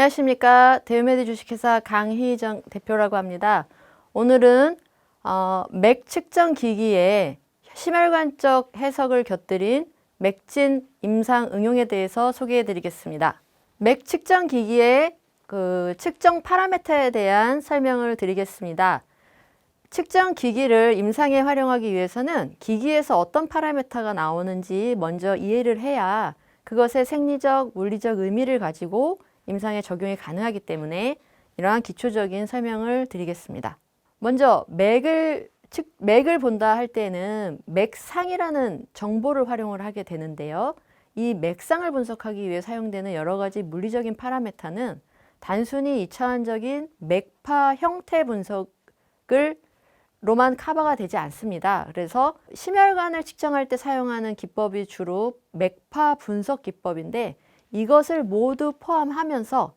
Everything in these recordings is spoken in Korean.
안녕하십니까. 대우메드 주식회사 강희정 대표라고 합니다. 오늘은 맥 측정 기기의 심혈관적 해석을 곁들인 맥진 임상 응용에 대해서 소개해 드리겠습니다. 맥 측정 기기의 측정 파라미터에 대한 설명을 드리겠습니다. 측정 기기를 임상에 활용하기 위해서는 기기에서 어떤 파라미터가 나오는지 먼저 이해를 해야 그것의 생리적, 물리적 의미를 가지고 임상에 적용이 가능하기 때문에 이러한 기초적인 설명을 드리겠습니다. 먼저 맥을 본다 할 때는 맥상이라는 정보를 활용을 하게 되는데요. 이 맥상을 분석하기 위해 사용되는 여러 가지 물리적인 파라미터는 단순히 2차원적인 맥파 형태 분석을 로만 커버가 되지 않습니다. 그래서 심혈관을 측정할 때 사용하는 기법이 주로 맥파 분석 기법인데 이것을 모두 포함하면서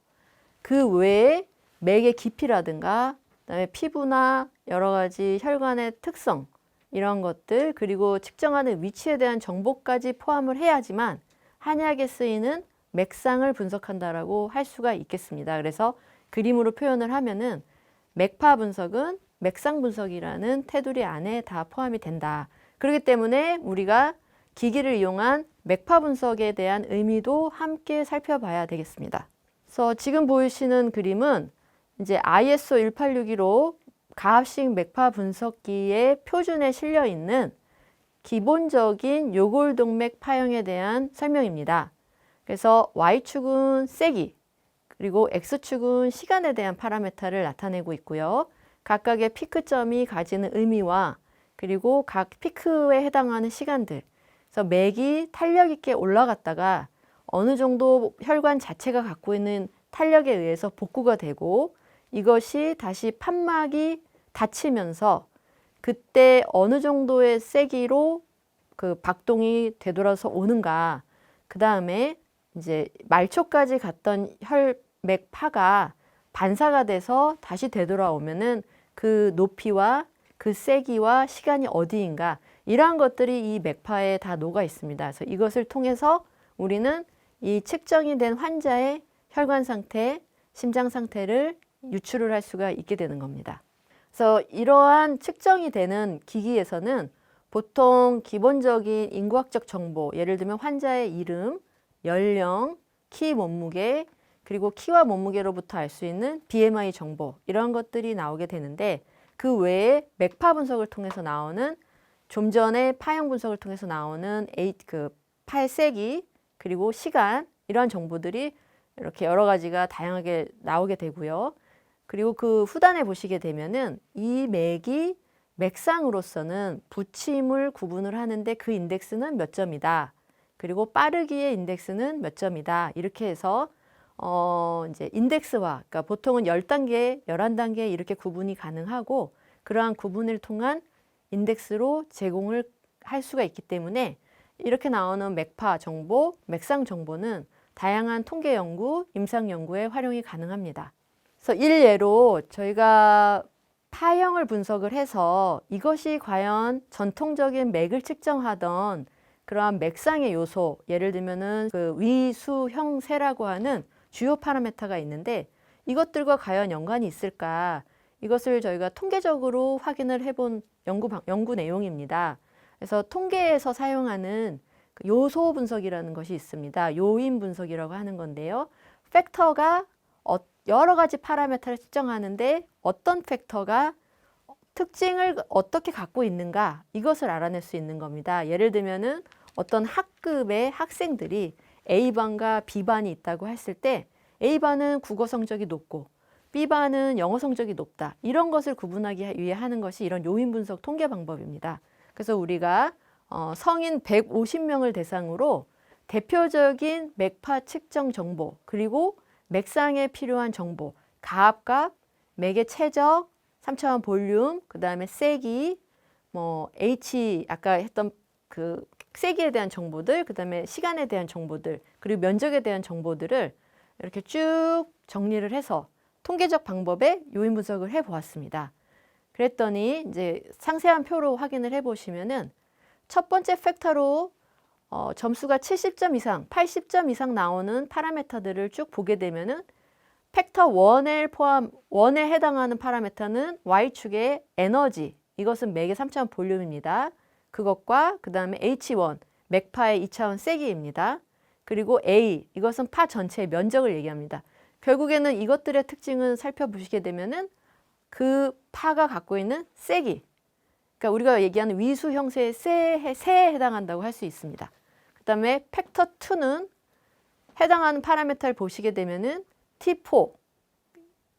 그 외에 맥의 깊이라든가 그다음에 피부나 여러 가지 혈관의 특성 이런 것들 그리고 측정하는 위치에 대한 정보까지 포함을 해야지만 한의학에 쓰이는 맥상을 분석한다라고 할 수가 있겠습니다. 그래서 그림으로 표현을 하면은 맥파 분석은 맥상 분석이라는 테두리 안에 다 포함이 된다. 그렇기 때문에 우리가 기기를 이용한 맥파 분석에 대한 의미도 함께 살펴봐야 되겠습니다. 그래서 지금 보이시는 그림은 이제 ISO 18615 가압식 맥파 분석기의 표준에 실려 있는 기본적인 요골동맥 파형에 대한 설명입니다. 그래서 Y축은 세기, 그리고 X축은 시간에 대한 파라미터를 나타내고 있고요. 각각의 피크점이 가지는 의미와 그리고 각 피크에 해당하는 시간들, 그래서 맥이 탄력 있게 올라갔다가 어느 정도 혈관 자체가 갖고 있는 탄력에 의해서 복구가 되고 이것이 다시 판막이 닫히면서 그때 어느 정도의 세기로 그 박동이 되돌아서 오는가. 그 다음에 이제 말초까지 갔던 혈맥파가 반사가 돼서 다시 되돌아오면은 그 높이와 그 세기와 시간이 어디인가 이러한 것들이 이 맥파에 다 녹아 있습니다. 그래서 이것을 통해서 우리는 이 측정이 된 환자의 혈관 상태, 심장 상태를 유추를 할 수가 있게 되는 겁니다. 그래서 이러한 측정이 되는 기기에서는 보통 기본적인 인구학적 정보, 예를 들면 환자의 이름, 연령, 키, 몸무게, 그리고 키와 몸무게로부터 알 수 있는 BMI 정보 이런 것들이 나오게 되는데 그 외에 맥파 분석을 통해서 나오는 좀 전에 파형 분석을 통해서 나오는 파의 세기 그리고 시간 이러한 정보들이 이렇게 여러 가지가 다양하게 나오게 되고요. 그리고 그 후단에 보시게 되면은 이 맥이 맥상으로서는 부침을 구분을 하는데 그 인덱스는 몇 점이다. 그리고 빠르기의 인덱스는 몇 점이다. 이렇게 해서 이제 인덱스화, 그러니까 보통은 10단계, 11단계 이렇게 구분이 가능하고 그러한 구분을 통한 인덱스로 제공을 할 수가 있기 때문에 이렇게 나오는 맥파 정보, 맥상 정보는 다양한 통계 연구, 임상 연구에 활용이 가능합니다. 그래서 일례로 저희가 파형을 분석을 해서 이것이 과연 전통적인 맥을 측정하던 그러한 맥상의 요소, 예를 들면은 그 위수형세라고 하는 주요 파라미터가 있는데 이것들과 과연 연관이 있을까? 이것을 저희가 통계적으로 확인을 해본 연구 내용입니다. 그래서 통계에서 사용하는 그 요소 분석이라는 것이 있습니다. 요인 분석이라고 하는 건데요. 팩터가 여러 가지 파라미터를 측정하는데 어떤 팩터가 특징을 어떻게 갖고 있는가 이것을 알아낼 수 있는 겁니다. 예를 들면은 어떤 학급의 학생들이 A반과 B반이 있다고 했을 때 A반은 국어 성적이 높고 B반은 영어 성적이 높다. 이런 것을 구분하기 위해 하는 것이 이런 요인 분석 통계 방법입니다. 그래서 우리가 성인 150명을 대상으로 대표적인 맥파 측정 정보 그리고 맥상에 필요한 정보, 가압값, 맥의 최적, 3차원 볼륨, 그 다음에 세기, H 아까 했던 그 세기에 대한 정보들, 그 다음에 시간에 대한 정보들, 그리고 면적에 대한 정보들을 이렇게 쭉 정리를 해서 통계적 방법의 요인 분석을 해 보았습니다. 그랬더니 이제 상세한 표로 확인을 해 보시면은 첫 번째 팩터로 점수가 70점 이상, 80점 이상 나오는 파라미터들을 쭉 보게 되면은 팩터 1에 해당하는 파라미터는 Y축의 에너지, 이것은 맥의 3차원 볼륨입니다. 그것과 그 다음에 H1, 맥파의 2차원 세기입니다. 그리고 A, 이것은 파 전체의 면적을 얘기합니다. 결국에는 이것들의 특징은 살펴보시게 되면은 그 파가 갖고 있는 세기, 그러니까 우리가 얘기하는 위수 형태의 세에 해당한다고 할 수 있습니다. 그 다음에 팩터 2는 해당하는 파라미터를 보시게 되면은 T4,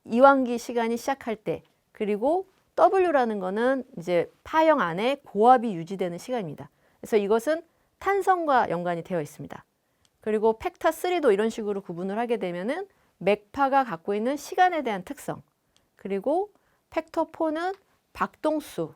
이완기 시간이 시작할 때, 그리고 W라는 거는 이제 파형 안에 고압이 유지되는 시간입니다. 그래서 이것은 탄성과 연관이 되어 있습니다. 그리고 팩터 3도 이런 식으로 구분을 하게 되면은 맥파가 갖고 있는 시간에 대한 특성, 그리고 팩터 4는 박동수,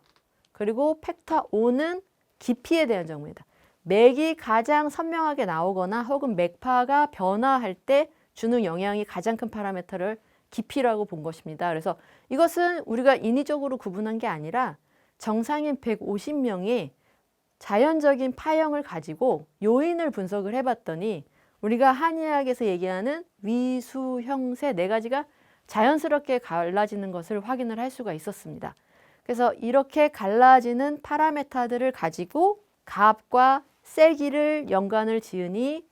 그리고 팩터 5는 깊이에 대한 정보입니다. 맥이 가장 선명하게 나오거나 혹은 맥파가 변화할 때 주는 영향이 가장 큰 파라미터를 깊이라고 본 것입니다. 그래서 이것은 우리가 인위적으로 구분한 게 아니라 정상인 150명이 자연적인 파형을 가지고 요인을 분석을 해봤더니 우리가 한의학에서 얘기하는 위수, 형세 4가지가 자연스럽게 갈라지는 것을 확인을 할 수가 있었습니다. 그래서 이렇게 갈라지는 파라미터들을 가지고 가압과 세기를 연관을 지으니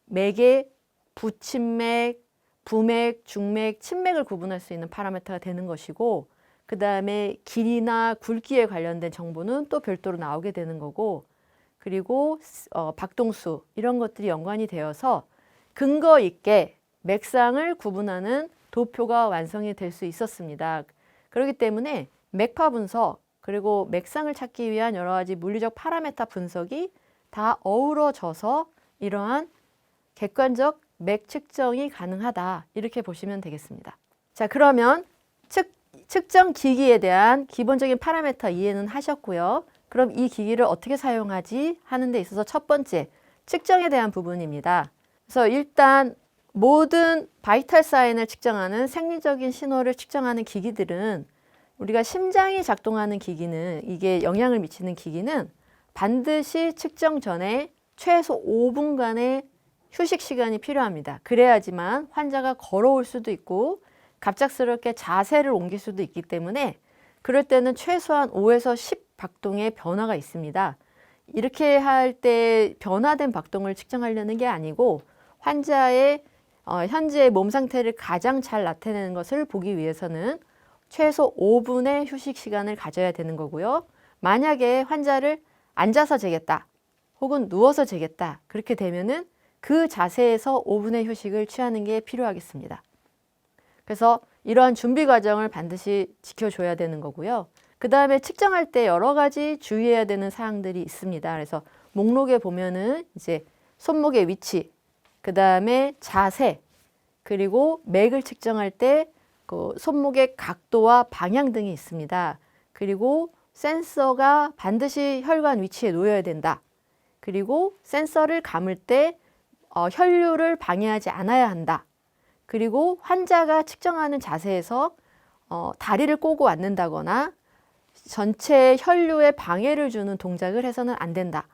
맥의 부친맥, 부맥, 중맥, 침맥을 구분할 수 있는 파라미터가 되는 것이고, 그 다음에 길이나 굵기에 관련된 정보는 또 별도로 나오게 되는 거고, 그리고 박동수 이런 것들이 연관이 되어서 근거 있게 맥상을 구분하는 도표가 완성이 될 수 있었습니다. 그렇기 때문에 맥파 분석 그리고 맥상을 찾기 위한 여러 가지 물리적 파라미터 분석이 다 어우러져서 이러한 객관적 맥 측정이 가능하다, 이렇게 보시면 되겠습니다. 자, 그러면 측정 기기에 대한 기본적인 파라미터 이해는 하셨고요. 그럼 이 기기를 어떻게 사용하지 하는 데 있어서 첫 번째, 측정에 대한 부분입니다. 그래서 일단 모든 바이탈 사인을 측정하는 생리적인 신호를 측정하는 기기들은, 우리가 심장이 작동하는 기기는, 이게 영향을 미치는 기기는 반드시 측정 전에 최소 5분간의 휴식 시간이 필요합니다. 그래야지만 환자가 걸어올 수도 있고 갑작스럽게 자세를 옮길 수도 있기 때문에 그럴 때는 최소한 5에서 10 박동의 변화가 있습니다. 이렇게 할 때 변화된 박동을 측정하려는 게 아니고 환자의 현재의 몸 상태를 가장 잘 나타내는 것을 보기 위해서는 최소 5분의 휴식 시간을 가져야 되는 거고요. 만약에 환자를 앉아서 재겠다 혹은 누워서 재겠다 그렇게 되면은 그 자세에서 5분의 휴식을 취하는 게 필요하겠습니다. 그래서 이러한 준비 과정을 반드시 지켜줘야 되는 거고요. 그 다음에 측정할 때 여러 가지 주의해야 되는 사항들이 있습니다. 그래서 목록에 보면은 이제 손목의 위치, 그 다음에 자세, 그리고 맥을 측정할 때 그 손목의 각도와 방향 등이 있습니다. 그리고 센서가 반드시 혈관 위치에 놓여야 된다. 그리고 센서를 감을 때 혈류를 방해하지 않아야 한다. 그리고 환자가 측정하는 자세에서 다리를 꼬고 앉는다거나 전체 혈류에 방해를 주는 동작을 해서는 안 된다.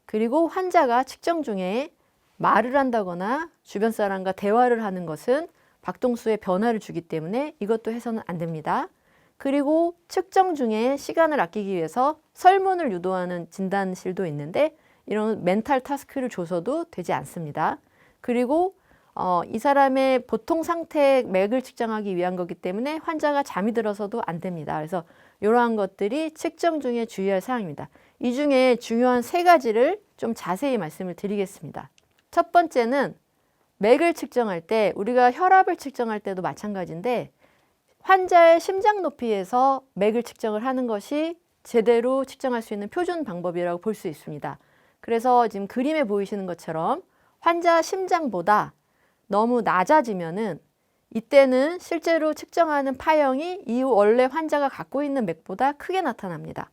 그리고 환자가 측정 중에 말을 한다거나 주변 사람과 대화를 하는 것은 박동수의 변화를 주기 때문에 이것도 해서는 안 됩니다. 그리고 측정 중에 시간을 아끼기 위해서 설문을 유도하는 진단실도 있는데 이런 멘탈 타스크를 줘서도 되지 않습니다. 그리고 이 사람의 보통 상태의 맥을 측정하기 위한 거기 때문에 환자가 잠이 들어서도 안 됩니다. 그래서 이러한 것들이 측정 중에 주의할 사항입니다. 이 중에 중요한 3가지를 좀 자세히 말씀을 드리겠습니다. 첫 번째는 맥을 측정할 때, 우리가 혈압을 측정할 때도 마찬가지인데 환자의 심장 높이에서 맥을 측정을 하는 것이 제대로 측정할 수 있는 표준 방법이라고 볼 수 있습니다. 그래서 지금 그림에 보이시는 것처럼 환자 심장보다 너무 낮아지면은 이때는 실제로 측정하는 파형이 이 원래 환자가 갖고 있는 맥보다 크게 나타납니다.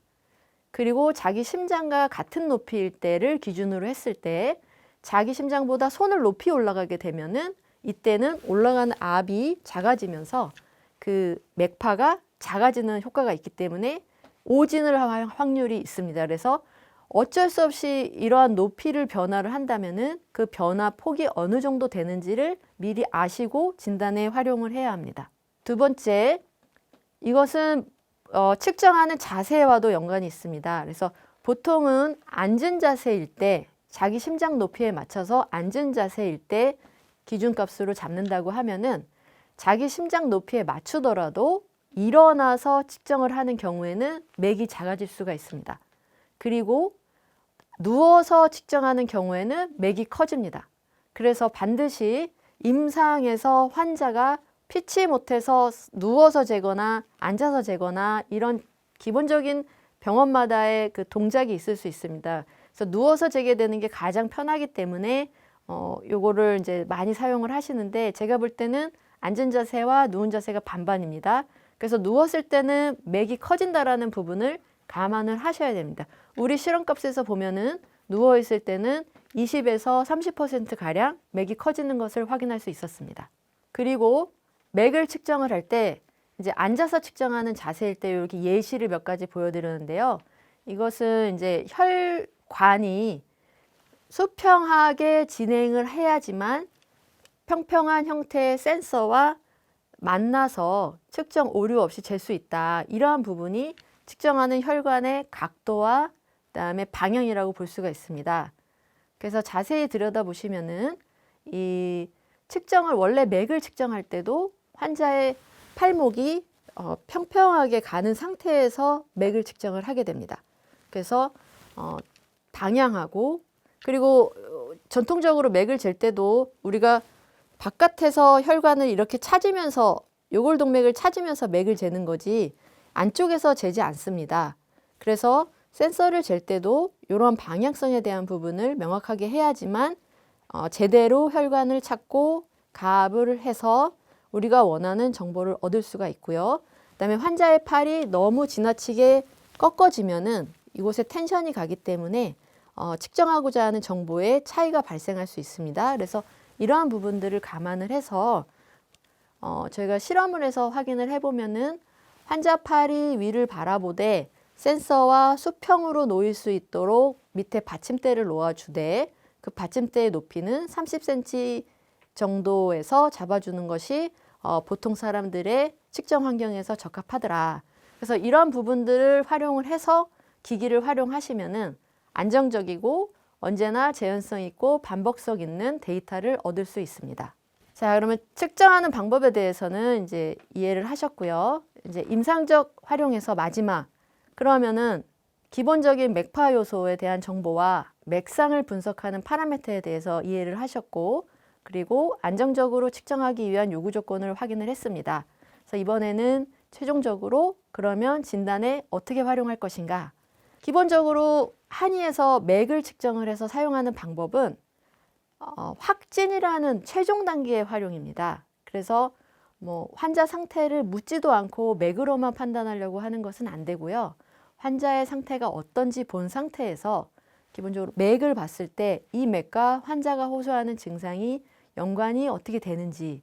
그리고 자기 심장과 같은 높이일 때를 기준으로 했을 때 자기 심장보다 손을 높이 올라가게 되면은 이때는 올라가는 압이 작아지면서 그 맥파가 작아지는 효과가 있기 때문에 오진을 할 확률이 있습니다. 그래서 어쩔 수 없이 이러한 높이를 변화를 한다면은 그 변화 폭이 어느 정도 되는지를 미리 아시고 진단에 활용을 해야 합니다. 두 번째, 이것은 측정하는 자세와도 연관이 있습니다. 그래서 보통은 앉은 자세일 때 자기 심장 높이에 맞춰서 앉은 자세일 때 기준값으로 잡는다고 하면은 자기 심장 높이에 맞추더라도 일어나서 측정을 하는 경우에는 맥이 작아질 수가 있습니다. 그리고 누워서 측정하는 경우에는 맥이 커집니다. 그래서 반드시 임상에서 환자가 피치 못해서 누워서 재거나 앉아서 재거나 이런 기본적인 병원마다의 그 동작이 있을 수 있습니다. 그래서 누워서 재게 되는 게 가장 편하기 때문에 요거를 이제 많이 사용을 하시는데 제가 볼 때는 앉은 자세와 누운 자세가 반반입니다. 그래서 누웠을 때는 맥이 커진다라는 부분을 감안을 하셔야 됩니다. 우리 실험값에서 보면은 누워 있을 때는 20에서 30% 가량 맥이 커지는 것을 확인할 수 있었습니다. 그리고 맥을 측정을 할 때 이제 앉아서 측정하는 자세일 때 이렇게 예시를 몇 가지 보여드렸는데요. 이것은 이제 혈관이 수평하게 진행을 해야지만 평평한 형태의 센서와 만나서 측정 오류 없이 잴 수 있다. 이러한 부분이 측정하는 혈관의 각도와 그다음에 방향이라고 볼 수가 있습니다. 그래서 자세히 들여다보시면은 이 측정을 원래 맥을 측정할 때도 환자의 팔목이 평평하게 가는 상태에서 맥을 측정을 하게 됩니다. 그래서 방향하고 그리고 전통적으로 맥을 잴 때도 우리가 바깥에서 혈관을 이렇게 찾으면서 요골동맥을 찾으면서 맥을 재는 거지 안쪽에서 재지 않습니다. 그래서 센서를 잴 때도 이런 방향성에 대한 부분을 명확하게 해야지만 제대로 혈관을 찾고 가압을 해서 우리가 원하는 정보를 얻을 수가 있고요. 그다음에 환자의 팔이 너무 지나치게 꺾어지면은 이곳에 텐션이 가기 때문에 측정하고자 하는 정보에 차이가 발생할 수 있습니다. 그래서 이러한 부분들을 감안을 해서 저희가 실험을 해서 확인을 해보면은 환자 팔이 위를 바라보되 센서와 수평으로 놓일 수 있도록 밑에 받침대를 놓아주되 그 받침대의 높이는 30cm 정도에서 잡아주는 것이 보통 사람들의 측정 환경에서 적합하더라. 그래서 이러한 부분들을 활용을 해서 기기를 활용하시면은 안정적이고 언제나 재현성 있고 반복성 있는 데이터를 얻을 수 있습니다. 자, 그러면 측정하는 방법에 대해서는 이제 이해를 하셨고요. 이제 임상적 활용에서 마지막 그러면은 기본적인 맥파 요소에 대한 정보와 맥상을 분석하는 파라미터에 대해서 이해를 하셨고 그리고 안정적으로 측정하기 위한 요구 조건을 확인을 했습니다. 그래서 이번에는 최종적으로 그러면 진단에 어떻게 활용할 것인가? 기본적으로 한의에서 맥을 측정을 해서 사용하는 방법은 확진이라는 최종 단계의 활용입니다. 그래서 뭐 환자 상태를 묻지도 않고 맥으로만 판단하려고 하는 것은 안 되고요. 환자의 상태가 어떤지 본 상태에서 기본적으로 맥을 봤을 때 이 맥과 환자가 호소하는 증상이 연관이 어떻게 되는지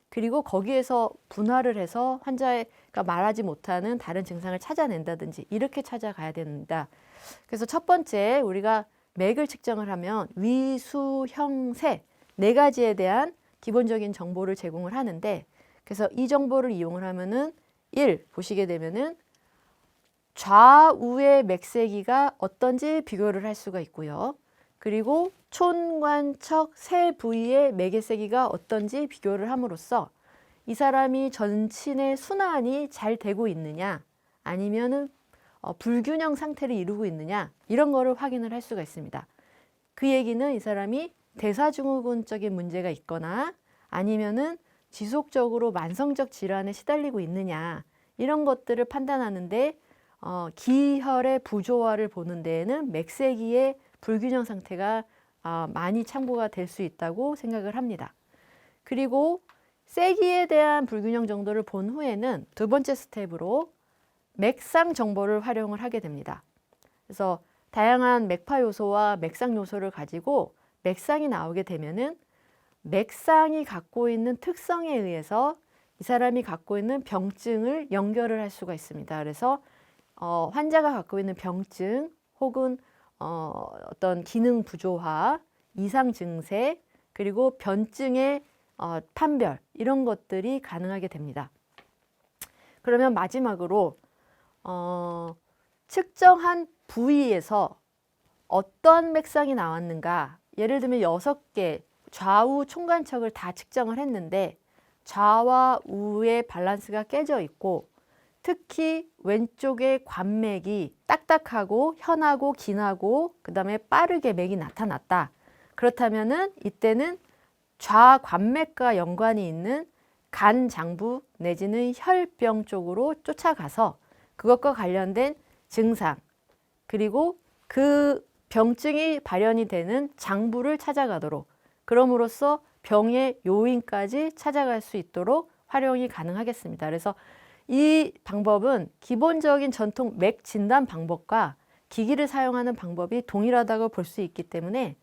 그리고 거기에서 분할을 해서 환자가 말하지 못하는 다른 증상을 찾아낸다든지 이렇게 찾아가야 됩니다. 그래서 첫 번째 우리가 맥을 측정을 하면 위, 수, 형, 세 네 가지에 대한 기본적인 정보를 제공을 하는데 그래서 이 정보를 이용을 하면은 1. 보시게 되면은 좌우의 맥세기가 어떤지 비교를 할 수가 있고요. 그리고 촌관척 세 부위의 맥의 세기가 어떤지 비교를 함으로써 이 사람이 전신의 순환이 잘 되고 있느냐 아니면은 불균형 상태를 이루고 있느냐 이런 거를 확인을 할 수가 있습니다. 그 얘기는 이 사람이 대사증후군적인 문제가 있거나 아니면은 지속적으로 만성적 질환에 시달리고 있느냐 이런 것들을 판단하는데 기혈의 부조화를 보는 데에는 맥세기의 불균형 상태가 많이 참고가 될 수 있다고 생각을 합니다. 그리고 세기에 대한 불균형 정도를 본 후에는 두 번째 스텝으로 맥상 정보를 활용을 하게 됩니다. 그래서 다양한 맥파 요소와 맥상 요소를 가지고 맥상이 나오게 되면은 맥상이 갖고 있는 특성에 의해서 이 사람이 갖고 있는 병증을 연결을 할 수가 있습니다. 그래서 환자가 갖고 있는 병증 혹은 어떤 기능 부조화, 이상 증세, 그리고 변증의 판별 이런 것들이 가능하게 됩니다. 그러면 마지막으로 측정한 부위에서 어떤 맥상이 나왔는가, 예를 들면 6개 좌우 총간척을 다 측정을 했는데 좌와 우의 밸런스가 깨져 있고 특히 왼쪽의 관맥이 딱딱하고 현하고 긴하고 그 다음에 빠르게 맥이 나타났다. 그렇다면은 이때는 좌관맥과 연관이 있는 간장부 내지는 혈병 쪽으로 쫓아가서 그것과 관련된 증상 그리고 그 병증이 발현이 되는 장부를 찾아가도록, 그럼으로써 병의 요인까지 찾아갈 수 있도록 활용이 가능하겠습니다. 그래서 이 방법은 기본적인 전통 맥 진단 방법과 기기를 사용하는 방법이 동일하다고 볼 수 있기 때문에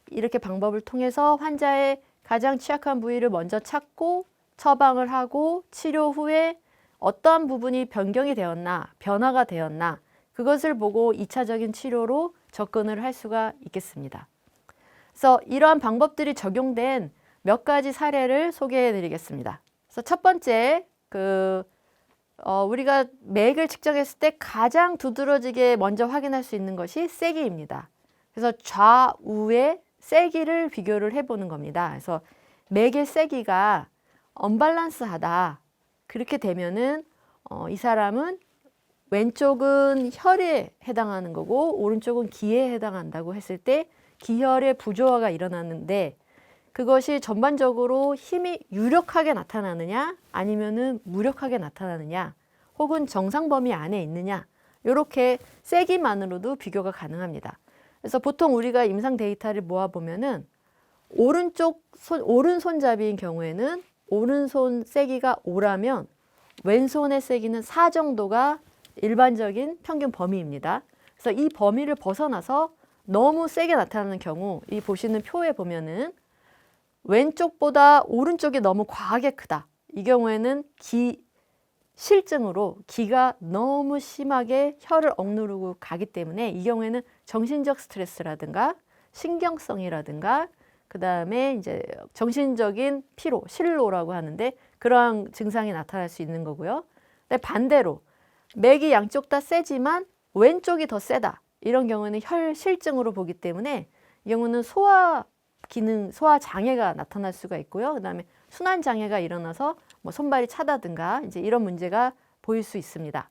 이렇게 방법을 통해서 환자의 가장 취약한 부위를 먼저 찾고 처방을 하고 치료 후에 어떠한 부분이 변경이 되었나, 변화가 되었나, 그것을 보고 2차적인 치료로 접근을 할 수가 있겠습니다. 그래서 이러한 방법들이 적용된 몇 가지 사례를 소개해 드리겠습니다. 그래서 첫 번째, 우리가 맥을 측정했을 때 가장 두드러지게 먼저 확인할 수 있는 것이 세기입니다. 그래서 좌우의 세기를 비교를 해보는 겁니다. 그래서 맥의 세기가 언밸런스하다. 그렇게 되면은 이 사람은 왼쪽은 혈에 해당하는 거고 오른쪽은 기에 해당한다고 했을 때 기혈의 부조화가 일어나는데 그것이 전반적으로 힘이 유력하게 나타나느냐 아니면은 무력하게 나타나느냐 혹은 정상 범위 안에 있느냐, 이렇게 세기만으로도 비교가 가능합니다. 그래서 보통 우리가 임상 데이터를 모아보면은 오른손잡이인 경우에는 오른손 세기가 5라면 왼손의 세기는 4 정도가 일반적인 평균 범위입니다. 그래서 이 범위를 벗어나서 너무 세게 나타나는 경우, 이 보시는 표에 보면은 왼쪽보다 오른쪽이 너무 과하게 크다. 이 경우에는 실증으로 기가 너무 심하게 혈을 억누르고 가기 때문에 이 경우에는 정신적 스트레스라든가 신경성이라든가 그 다음에 이제 정신적인 피로, 실로라고 하는데 그러한 증상이 나타날 수 있는 거고요. 근데 반대로 맥이 양쪽 다 세지만 왼쪽이 더 세다. 이런 경우는 혈실증으로 보기 때문에 이 경우는 소화 기능, 소화 장애가 나타날 수가 있고요. 그 다음에 순환 장애가 일어나서 뭐 손발이 차다든가 이제 이런 문제가 보일 수 있습니다.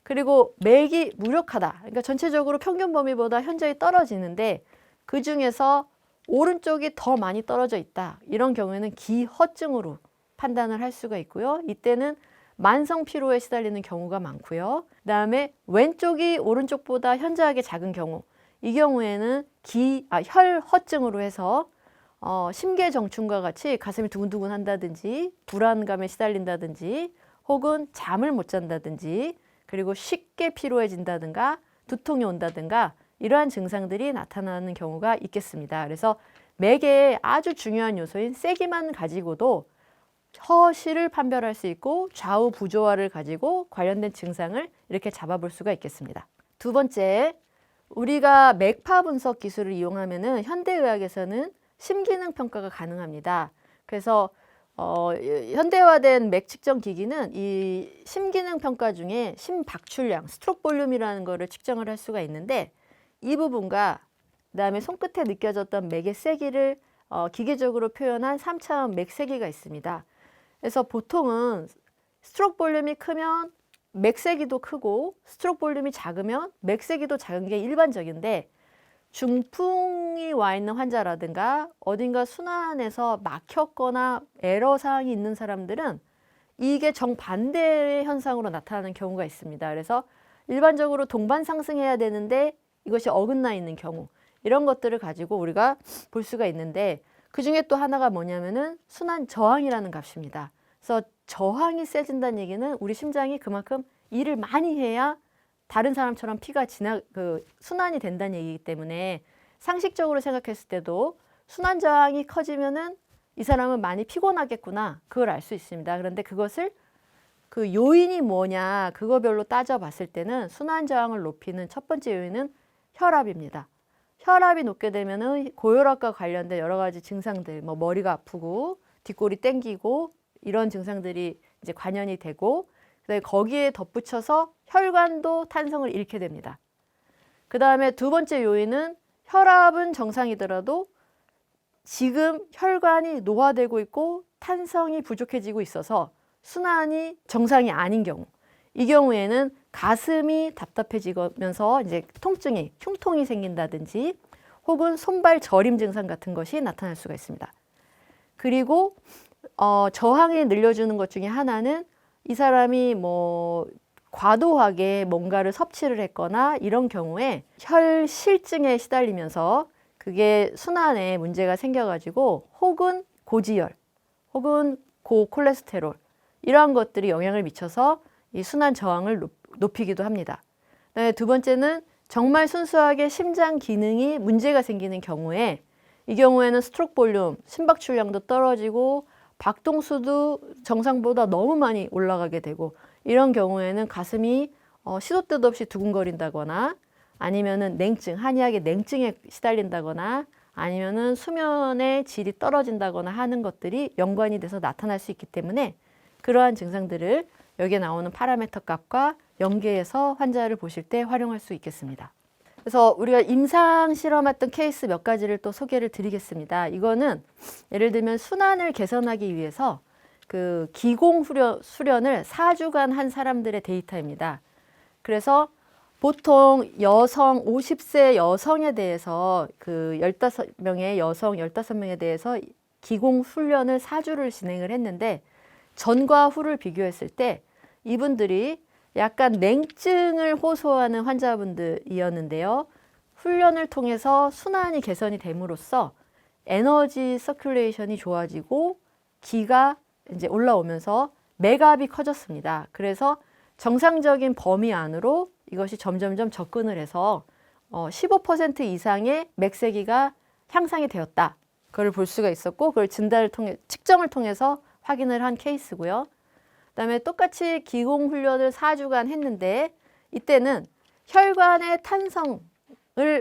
그리고 맥이 무력하다. 그러니까 전체적으로 평균 범위보다 현저히 떨어지는데 그 중에서 오른쪽이 더 많이 떨어져 있다. 이런 경우에는 기허증으로 판단을 할 수가 있고요. 이때는 만성 피로에 시달리는 경우가 많고요. 그다음에 왼쪽이 오른쪽보다 현저하게 작은 경우, 이 경우에는 혈허증으로 해서 심계정충과 같이 가슴이 두근두근 한다든지 불안감에 시달린다든지 혹은 잠을 못 잔다든지 그리고 쉽게 피로해진다든가 두통이 온다든가 이러한 증상들이 나타나는 경우가 있겠습니다. 그래서 맥의 아주 중요한 요소인 세기만 가지고도 허실을 판별할 수 있고 좌우 부조화를 가지고 관련된 증상을 이렇게 잡아볼 수가 있겠습니다. 두 번째, 우리가 맥파 분석 기술을 이용하면은 현대의학에서는 심기능 평가가 가능합니다. 그래서 현대화된 맥 측정 기기는 이 심기능 평가 중에 심박출량, 스트로크 볼륨이라는 거를 측정을 할 수가 있는데 이 부분과 그다음에 손끝에 느껴졌던 맥의 세기를 기계적으로 표현한 3차원 맥 세기가 있습니다. 그래서 보통은 스트로크 볼륨이 크면 맥세기도 크고 스트로크 볼륨이 작으면 맥세기도 작은 게 일반적인데 중풍이 와 있는 환자라든가 어딘가 순환에서 막혔거나 에러 사항이 있는 사람들은 이게 정반대의 현상으로 나타나는 경우가 있습니다. 그래서 일반적으로 동반 상승해야 되는데 이것이 어긋나 있는 경우, 이런 것들을 가지고 우리가 볼 수가 있는데 그중에 또 하나가 뭐냐면은 순환 저항이라는 값입니다. 그래서 저항이 세진다는 얘기는 우리 심장이 그만큼 일을 많이 해야 다른 사람처럼 피가 순환이 된다는 얘기이기 때문에 상식적으로 생각했을 때도 순환 저항이 커지면은 이 사람은 많이 피곤하겠구나, 그걸 알 수 있습니다. 그런데 그것을 그 요인이 뭐냐 그거별로 따져봤을 때는 순환 저항을 높이는 첫 번째 요인은 혈압입니다. 혈압이 높게 되면은 고혈압과 관련된 여러 가지 증상들, 뭐 머리가 아프고 뒷골이 땡기고 이런 증상들이 이제 관연이 되고, 그다음에 거기에 덧붙여서 혈관도 탄성을 잃게 됩니다. 그 다음에 두 번째 요인은 혈압은 정상이더라도 지금 혈관이 노화되고 있고 탄성이 부족해지고 있어서 순환이 정상이 아닌 경우, 이 경우에는 가슴이 답답해지면서 이제 통증이, 흉통이 생긴다든지 혹은 손발 저림 증상 같은 것이 나타날 수가 있습니다. 그리고 저항이 늘려주는 것 중에 하나는 이 사람이 뭐 과도하게 뭔가를 섭취를 했거나 이런 경우에 혈실증에 시달리면서 그게 순환에 문제가 생겨가지고 혹은 고지혈 혹은 고콜레스테롤 이러한 것들이 영향을 미쳐서 이 순환 저항을 높이기도 합니다. 그다음에 두 번째는 정말 순수하게 심장 기능이 문제가 생기는 경우에, 이 경우에는 스트로크 볼륨, 심박 출량도 떨어지고 박동수도 정상보다 너무 많이 올라가게 되고, 이런 경우에는 가슴이 시도 때도 없이 두근거린다거나 아니면은 냉증, 한의학의 냉증에 시달린다거나 아니면은 수면의 질이 떨어진다거나 하는 것들이 연관이 돼서 나타날 수 있기 때문에 그러한 증상들을 여기에 나오는 파라미터 값과 연계해서 환자를 보실 때 활용할 수 있겠습니다. 그래서 우리가 임상 실험했던 케이스 몇 가지를 또 소개를 드리겠습니다. 이거는 예를 들면 순환을 개선하기 위해서 그 기공 수련을 4주간 한 사람들의 데이터입니다. 그래서 보통 여성 50세 여성에 대해서 그 15명의 여성 15명에 대해서 기공 훈련을 4주를 진행을 했는데, 전과 후를 비교했을 때 이분들이 약간 냉증을 호소하는 환자분들이었는데요. 훈련을 통해서 순환이 개선이 됨으로써 에너지 서큘레이션이 좋아지고 기가 이제 올라오면서 맥압이 커졌습니다. 그래서 정상적인 범위 안으로 이것이 점점점 접근을 해서 15% 이상의 맥세기가 향상이 되었다. 그걸 볼 수가 있었고, 그걸 진단을 통해 측정을 통해서 확인을 한 케이스고요. 그다음에 똑같이 기공 훈련을 4주간 했는데 이때는 혈관의 탄성을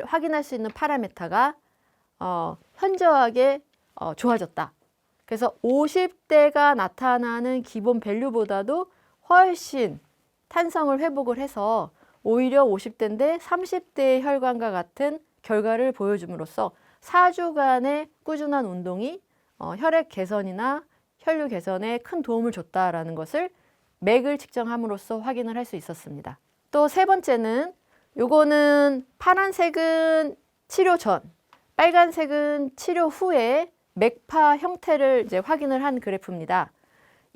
확인할 수 있는 파라미터가 현저하게 좋아졌다. 그래서 50대가 나타나는 기본 밸류보다도 훨씬 탄성을 회복을 해서 오히려 50대인데 30대의 혈관과 같은 결과를 보여줌으로써 4주간의 꾸준한 운동이 혈액 개선이나 혈류 개선에 큰 도움을 줬다라는 것을 맥을 측정함으로써 확인을 할 수 있었습니다. 또 세 번째는, 요거는 파란색은 치료 전, 빨간색은 치료 후에 맥파 형태를 이제 확인을 한 그래프입니다.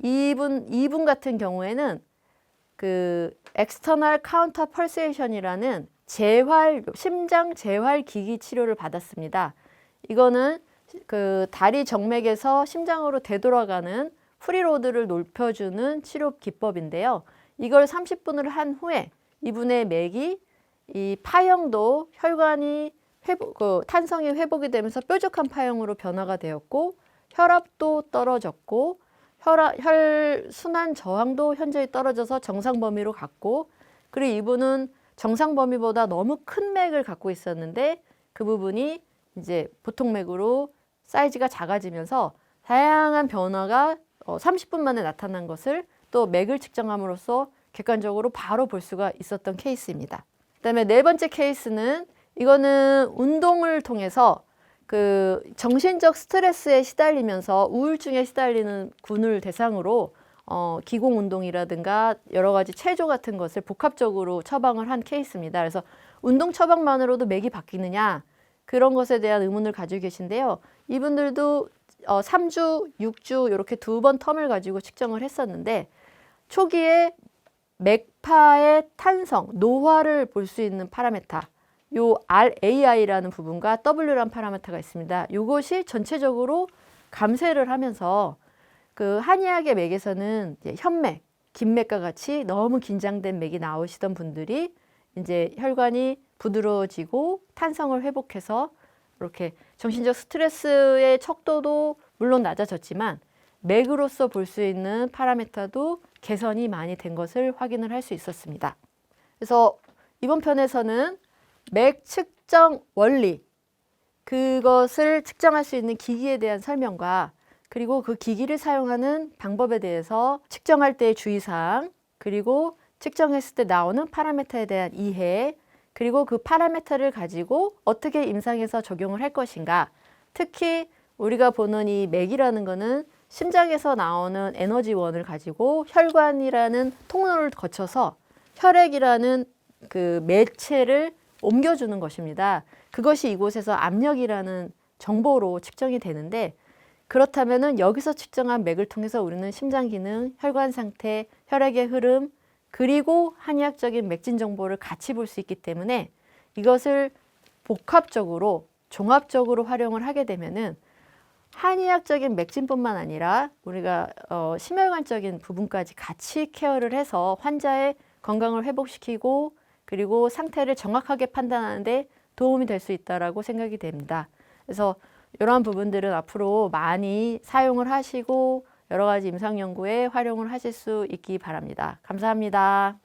이분 같은 경우에는 그 엑스터널 카운터 펄세이션이라는 심장 재활 기기 치료를 받았습니다. 이거는 그 다리 정맥에서 심장으로 되돌아가는 프리로드를 높여주는 치료 기법인데요. 이걸 30분을 한 후에 이분의 맥이 이 파형도 혈관이 탄성이 회복이 되면서 뾰족한 파형으로 변화가 되었고, 혈압도 떨어졌고, 혈순환 저항도 현저히 떨어져서 정상 범위로 갔고, 그리고 이분은 정상 범위보다 너무 큰 맥을 갖고 있었는데 그 부분이 이제 보통 맥으로 사이즈가 작아지면서 다양한 변화가 30분 만에 나타난 것을 또 맥을 측정함으로써 객관적으로 바로 볼 수가 있었던 케이스입니다. 그다음에 네 번째 케이스는, 이거는 운동을 통해서 그 정신적 스트레스에 시달리면서 우울증에 시달리는 분을 대상으로 기공 운동이라든가 여러 가지 체조 같은 것을 복합적으로 처방을 한 케이스입니다. 그래서 운동 처방만으로도 맥이 바뀌느냐, 그런 것에 대한 의문을 가지고 계신데요. 이분들도 3주, 6주 이렇게 두 번 텀을 가지고 측정을 했었는데, 초기에 맥파의 탄성, 노화를 볼 수 있는 파라미터, 요 RAI라는 부분과 W라는 파라미터가 있습니다. 이것이 전체적으로 감쇄를 하면서 그 한의학의 맥에서는 이제 현맥, 긴맥과 같이 너무 긴장된 맥이 나오시던 분들이 이제 혈관이 부드러워지고 탄성을 회복해서 이렇게 정신적 스트레스의 척도도 물론 낮아졌지만 맥으로서 볼 수 있는 파라미터도 개선이 많이 된 것을 확인을 할 수 있었습니다. 그래서 이번 편에서는 맥 측정 원리, 그것을 측정할 수 있는 기기에 대한 설명과 그리고 그 기기를 사용하는 방법에 대해서 측정할 때의 주의사항, 그리고 측정했을 때 나오는 파라미터에 대한 이해, 그리고 그 파라미터를 가지고 어떻게 임상에서 적용을 할 것인가. 특히 우리가 보는 이 맥이라는 거는 심장에서 나오는 에너지원을 가지고 혈관이라는 통로를 거쳐서 혈액이라는 그 매체를 옮겨주는 것입니다. 그것이 이곳에서 압력이라는 정보로 측정이 되는데, 그렇다면은 여기서 측정한 맥을 통해서 우리는 심장 기능, 혈관 상태, 혈액의 흐름, 그리고 한의학적인 맥진 정보를 같이 볼 수 있기 때문에 이것을 복합적으로 종합적으로 활용을 하게 되면은 한의학적인 맥진뿐만 아니라 우리가 심혈관적인 부분까지 같이 케어를 해서 환자의 건강을 회복시키고 그리고 상태를 정확하게 판단하는 데 도움이 될 수 있다라고 생각이 됩니다. 그래서 이러한 부분들은 앞으로 많이 사용을 하시고 여러 가지 임상 연구에 활용을 하실 수 있기 바랍니다. 감사합니다.